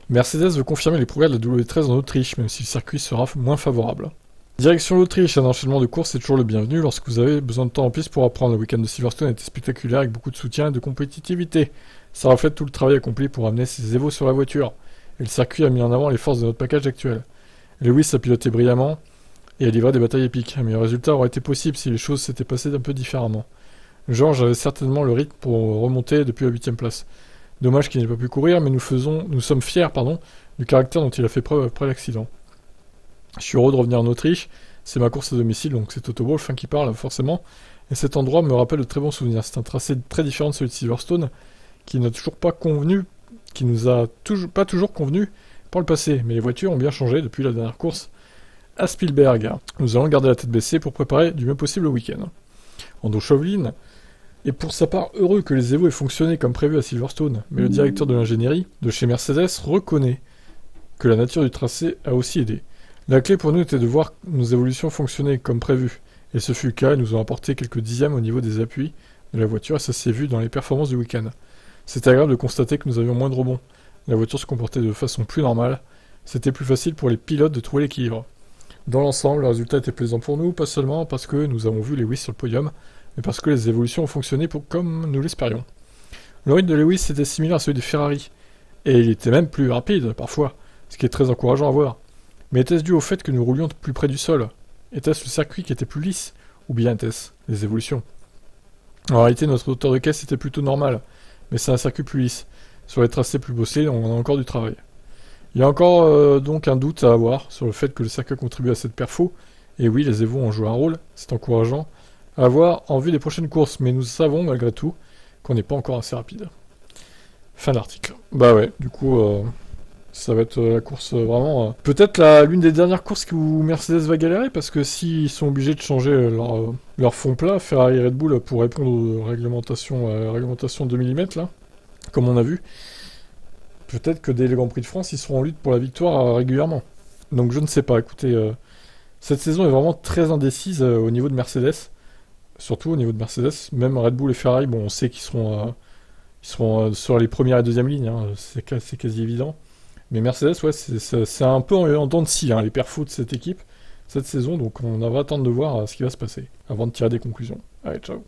Mercedes veut confirmer les progrès de la W13 en Autriche, même si le circuit sera moins favorable. Direction l'Autriche, un enchaînement de courses est toujours le bienvenu lorsque vous avez besoin de temps en piste pour apprendre. Le week-end de Silverstone était spectaculaire avec beaucoup de soutien et de compétitivité. Ça reflète tout le travail accompli pour amener ses évos sur la voiture. Et le circuit a mis en avant les forces de notre package actuel. Lewis a piloté brillamment et a livré des batailles épiques. Un meilleur résultat aurait été possible si les choses s'étaient passées un peu différemment. George avait certainement le rythme pour remonter depuis la 8ème place. Dommage qu'il n'ait pas pu courir, mais nous sommes fiers du caractère dont il a fait preuve après l'accident. Je suis heureux de revenir en Autriche, c'est ma course à domicile, donc c'est Autoball qui parle forcément, et cet endroit me rappelle de très bons souvenirs. C'est un tracé très différent de celui de Silverstone, qui n'a toujours pas convenu, qui nous a pas toujours convenu par le passé, mais les voitures ont bien changé depuis la dernière course à Spielberg. Nous allons garder la tête baissée pour préparer du mieux possible le week-end. Ando Chauvelin est pour sa part heureux que les Evo aient fonctionné comme prévu à Silverstone, mais le directeur de l'ingénierie de chez Mercedes reconnaît que la nature du tracé a aussi aidé. La clé pour nous était de voir nos évolutions fonctionner comme prévu, et ce fut le cas, ils nous ont apporté quelques dixièmes au niveau des appuis de la voiture, et ça s'est vu dans les performances du week-end. C'était agréable de constater que nous avions moins de rebonds. La voiture se comportait de façon plus normale, c'était plus facile pour les pilotes de trouver l'équilibre. Dans l'ensemble, le résultat était plaisant pour nous, pas seulement parce que nous avons vu Lewis sur le podium, mais parce que les évolutions ont fonctionné comme nous l'espérions. Le rythme de Lewis était similaire à celui des Ferrari, et il était même plus rapide, parfois, ce qui est très encourageant à voir. Mais était-ce dû au fait que nous roulions plus près du sol? Était-ce le circuit qui était plus lisse? Ou bien était-ce les évolutions? En réalité, notre hauteur de caisse était plutôt normale, mais c'est un circuit plus lisse. Sur les tracés plus bossés, on a encore du travail. Il y a encore donc un doute à avoir sur le fait que le circuit contribue à cette perfo, et oui, les évos ont joué un rôle, c'est encourageant à voir en vue des prochaines courses, mais nous savons malgré tout qu'on n'est pas encore assez rapide. Fin d'article. Bah ouais, du coup, ça va être la course vraiment... peut-être l'une des dernières courses où Mercedes va galérer, parce que s'ils sont obligés de changer leur fond plat, Ferrari et Red Bull, pour répondre aux réglementations de millimètres, là, comme on a vu, peut-être que dès le Grand Prix de France, ils seront en lutte pour la victoire régulièrement. Donc je ne sais pas, écoutez, cette saison est vraiment très indécise au niveau de Mercedes, surtout au niveau de Mercedes, même Red Bull et Ferrari, bon, on sait qu'ils seront sur les premières et deuxièmes lignes, hein, c'est quasi évident. Mais Mercedes, ouais, c'est un peu en dents de scie, hein, les perfos de cette équipe, cette saison, donc on va attendre de voir ce qui va se passer, avant de tirer des conclusions. Allez, ciao.